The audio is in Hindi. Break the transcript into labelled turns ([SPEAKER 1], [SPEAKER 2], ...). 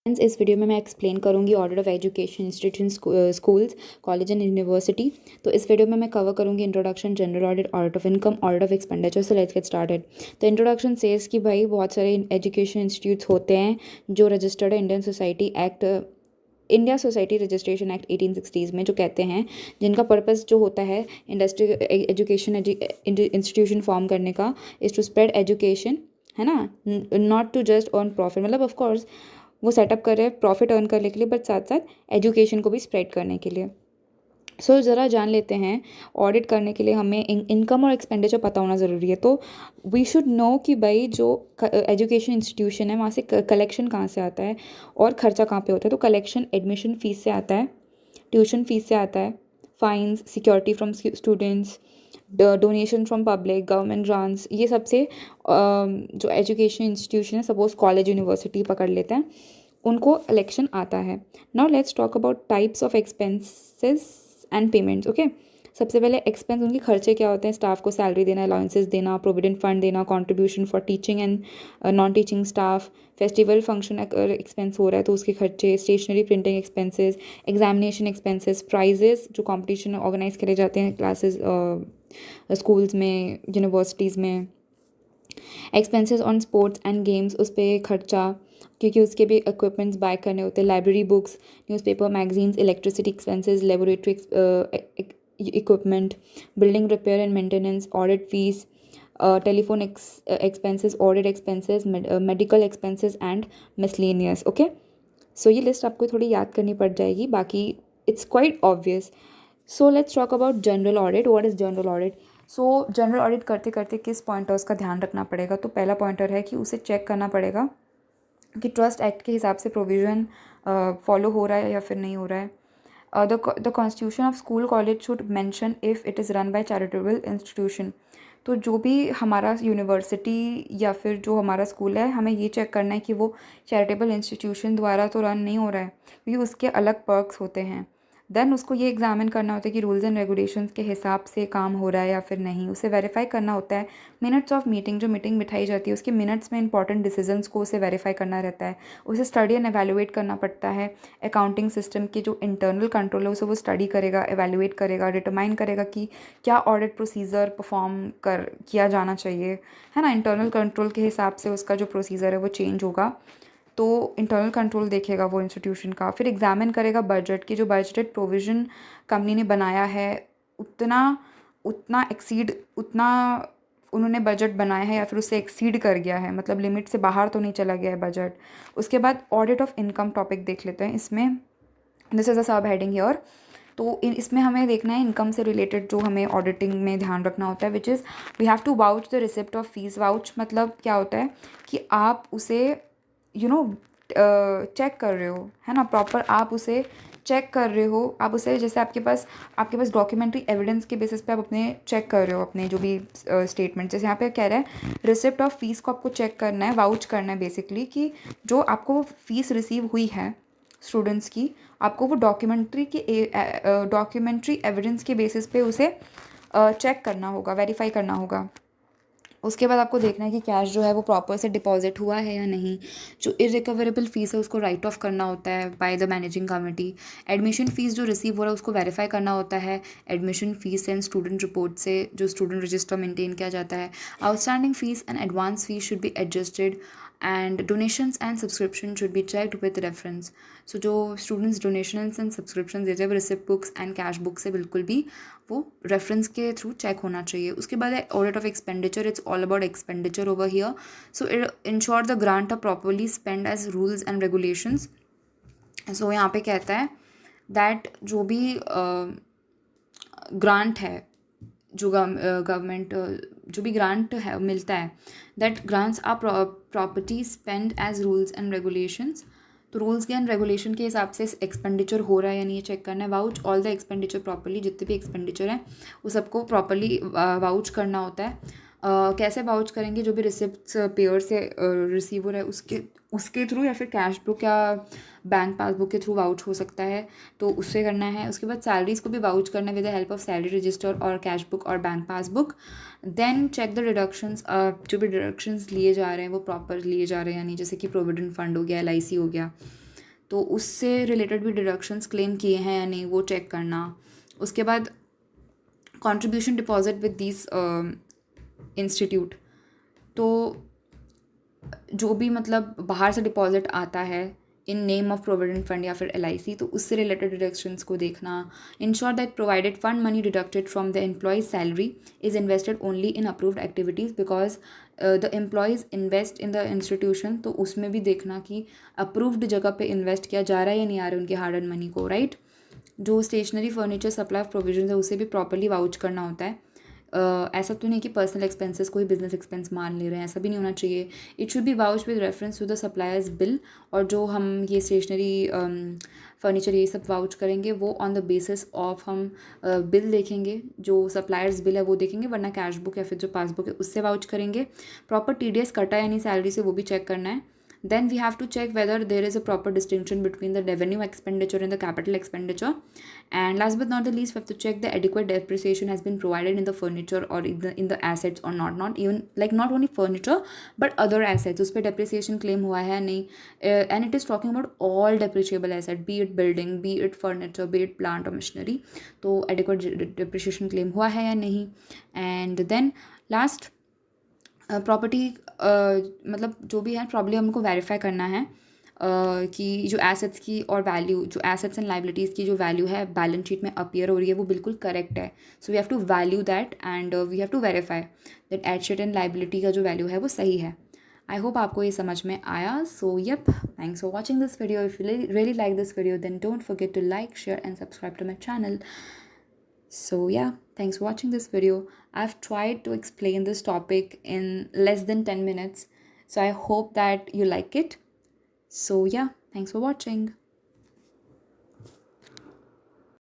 [SPEAKER 1] फ्रेंड्स, इस वीडियो में मैं एक्सप्लेन करूंगी audit of education institution schools college and university. तो इस वीडियो में मैं कवर करूंगी introduction, general audit of income, audit of expenditure. So let's get started. तो इंट्रोडक्शन सेज कि भाई बहुत सारे एजुकेशन इंस्टीट्यूट्स होते हैं जो रजिस्टर्ड है इंडिया सोसाइटी रजिस्ट्रेशन एक्ट 1860 में, जो कहते हैं जिनका पर्पस जो होता है इंडस्ट्री एजुकेशन इंस्टीट्यूशन फॉर्म करने का इज़ टू स्प्रेड एजुकेशन, है ना, not to just earn profit. मतलब ऑफ कोर्स वो सेटअप कर रहे हैं प्रॉफिट अर्न करने के लिए, बट साथ साथ एजुकेशन को भी स्प्रेड करने के लिए। सो ज़रा जान लेते हैं ऑडिट करने के लिए हमें इनकम और एक्सपेंडिचर पता होना ज़रूरी है। तो वी शुड नो कि भाई जो एजुकेशन इंस्टीट्यूशन है वहाँ से कलेक्शन कहाँ से आता है और ख़र्चा कहाँ पे होता है। तो कलेक्शन एडमिशन फ़ीस से आता है, ट्यूशन फ़ीस से आता है, fines, security from students, donation from public, government grants, ये सबसे जो एजुकेशन इंस्टीट्यूशन है, सपोज कॉलेज यूनिवर्सिटी पकड़ लेते हैं, उनको इलेक्शन आता है। Now let's talk about types of expenses and payments. Okay, सबसे पहले एक्सपेंस, उनके खर्चे क्या होते हैं। स्टाफ को सैलरी देना, अलाउंसेस देना, प्रोविडेंट फंड देना, contribution for teaching and non teaching staff, festival function अगर एक्सपेंस हो रहा है तो उसके खर्चे, stationery printing expenses, examination expenses, prizes जो कॉम्पिटिशन ऑर्गेनाइज करे जाते हैं क्लासेस स्कूल्स में, यूनिवर्सिटीज़ में, expenses on sports and games, उस पर खर्चा क्योंकि उसके भी इक्विपमेंट्स बाय करने होते हैं, library books, newspaper, magazines, electricity expenses, laboratory equipment, building repair and maintenance, audit fees, telephone expenses, audit expenses, medical expenses and miscellaneous. Okay, so ये लिस्ट आपको थोड़ी याद करनी पड़ जाएगी, बाकी it's quite obvious. So let's talk about general audit. What is general audit? So general audit करते करते किस पॉइंटर्स का ध्यान रखना पड़ेगा? तो पहला पॉइंटर है कि उसे चेक करना पड़ेगा कि ट्रस्ट एक्ट के हिसाब से प्रोविज़न फॉलो हो रहा है या फिर नहीं हो रहा है। The constitution of school college should mention if it is run by charitable institution. तो जो भी हमारा यूनिवर्सिटी या फिर जो हमारा स्कूल है, हमें ये चेक करना है कि वो चैरिटेबल इंस्टीट्यूशन द्वारा तो रन नहीं हो रहा है, क्योंकि उसके अलग पर्क्स होते हैं। देन उसको ये एग्जामिन करना होता है कि रूल्स एंड रेगुलेशंस के हिसाब से काम हो रहा है या फिर नहीं, उसे वेरीफाई करना होता है। मिनट्स ऑफ मीटिंग, जो मीटिंग बिठाई जाती है उसके मिनट्स में इंपॉर्टेंट डिसीजंस को उसे वेरीफाई करना रहता है, उसे स्टडी एंड एवेलुएट करना पड़ता है। अकाउंटिंग सिस्टम के जो इंटरनल कंट्रोल है उसे वो स्टडी करेगा, एवेलुएट करेगा, डिटरमाइन करेगा कि क्या ऑडिट प्रोसीजर परफॉर्म किया जाना चाहिए, है ना। इंटरनल कंट्रोल के हिसाब से उसका जो प्रोसीजर है वो चेंज होगा, तो इंटरनल कंट्रोल देखेगा वो इंस्टीट्यूशन का। फिर एग्जामिन करेगा बजट की, जो बजटेड प्रोविज़न कंपनी ने बनाया है उतना उतना एक्सीड उतना उन्होंने बजट बनाया है या फिर उससे एक्सीड कर गया है, मतलब लिमिट से बाहर तो नहीं चला गया है बजट। उसके बाद ऑडिट ऑफ इनकम टॉपिक देख लेते हैं। इसमें दिस इज़ अ सब हेडिंग हियर। तो इसमें हमें देखना है इनकम से रिलेटेड जो हमें ऑडिटिंग में ध्यान रखना होता है, which is we have to vouch the receipt of fees. Vouch मतलब क्या होता है कि आप उसे चेक कर रहे हो, है ना, प्रॉपर आप उसे चेक कर रहे हो। आप उसे जैसे आपके पास डॉक्यूमेंट्री एविडेंस के बेसिस पे आप अपने चेक कर रहे हो अपने जो भी स्टेटमेंट। जैसे यहाँ पे कह रहा है रिसिप्ट ऑफ फीस को आपको चेक करना है, वाउच करना है बेसिकली, कि जो आपको फीस रिसीव हुई है स्टूडेंट्स की, आपको वो डॉक्यूमेंट्री एविडेंस के बेसिस पे उसे चेक करना होगा, वेरीफाई करना होगा। उसके बाद आपको देखना है कि कैश जो है वो प्रॉपर से डिपॉजिट हुआ है या नहीं। जो इरिकवरेबल फ़ीस है उसको राइट ऑफ करना होता है by the managing committee. Admission fees जो रिसीव हो रहा है उसको वेरीफाई करना होता है admission fees and student report से, जो स्टूडेंट रजिस्टर मेंटेन किया जाता है। Outstanding fees and advance fees should be adjusted and donations and subscription should be checked with reference. So जो स्टूडेंट्स डोनेशंस एंड सब्सक्रिप्शन देते हैं वो receipt books and cash book से बिल्कुल भी वो रेफरेंस के थ्रू चेक होना चाहिए। उसके बाद है audit of expenditure. It's all about expenditure over here. So it ensure the grant are properly spend as rules and regulations. So यहाँ पे कहता है दैट जो भी ग्रांट है, जो गवर्नमेंट जो भी ग्रांट है मिलता है, that grants are property spend as rules and regulations. तो रूल्स के एंड रेगुलेशन के हिसाब से एक्सपेंडिचर हो रहा है या नहीं, चेक करना है। Vouch all the expenditure properly, जितने भी एक्सपेंडिचर हैं वो सबको प्रॉपरली वाउच करना होता है। कैसे वाउच करेंगे? जो भी रिसिप्ट पेयर से रिसीव हो रहा है उसके थ्रू, या फिर कैश बुक या बैंक पासबुक के थ्रू वाउच हो सकता है, तो उससे करना है। उसके बाद सैलरीज को भी वाउच करना है with the help of salary register और कैश बुक और bank passbook. Then check the deductions, जो भी डिडक्शंस लिए जा रहे हैं वो प्रॉपर लिए जा रहे हैं या नहीं, जैसे कि प्रोविडेंट फंड हो गया, LIC हो गया। तो उससे रिलेटेड भी डिडक्शंस क्लेम किए हैं या नहीं वो चेक करना। उसके बाद contribution deposit with this institute, तो जो भी मतलब बाहर से डिपॉजिट आता है in name of provident fund या फिर LIC, तो उससे रिलेटेड डिडक्शंस को देखना। Ensure that provided fund money deducted from the employees salary is invested only in approved activities, because the employees invest in the institution, तो उसमें भी देखना कि अप्रूव्ड जगह पे इन्वेस्ट किया जा रहा है या नहीं आ रहा है उनके हार्ड एंड मनी को, राइट। जो stationery furniture supply of provision है उसे भी प्रॉपरली वाउच करना होता है। ऐसा तो नहीं कि पर्सनल एक्सपेंसेस को ही बिजनेस एक्सपेंस मान ले रहे हैं, ऐसा भी नहीं होना चाहिए। It should be vouch with reference to the suppliers bill, और जो हम ये स्टेशनरी फर्नीचर ये सब वाउच करेंगे वो ऑन द बेसिस ऑफ हम बिल देखेंगे, जो सप्लायर्स बिल है वो देखेंगे, वरना कैश बुक या फिर जो पासबुक है उससे वाउच करेंगे। प्रॉपर TDS कटा यानी सैलरी से वो भी चेक करना है। Then we have to check whether there is a proper distinction between the revenue expenditure and the capital expenditure. And last but not the least, we have to check the adequate depreciation has been provided in the furniture or in the assets or not. Not even like not only furniture but other assets. उस पर depreciation claim हुआ है नहीं, and it is talking about all depreciable asset, be it building, be it furniture, be it plant or machinery. तो adequate depreciation claim हुआ है या नहीं। And then last, प्रॉपर्टी मतलब जो भी है प्रॉब्लम हमको वेरीफाई करना है कि जो एसेट्स की और वैल्यू, जो एसेट्स एंड लाइबिलिटीज़ की जो वैल्यू है बैलेंस शीट में अपीयर हो रही है वो बिल्कुल करेक्ट है। So we have to value that and we have to verify that asset and liability का जो वैल्यू है वो सही है। आई होप आपको ये समझ में आया। So yup, thanks for watching this video. If you really like this video then don't forget to like, share and subscribe to my channel. So yeah, thanks for watching this video. I've tried to explain this topic in less than 10 minutes. So I hope that you like it. So yeah, thanks for watching.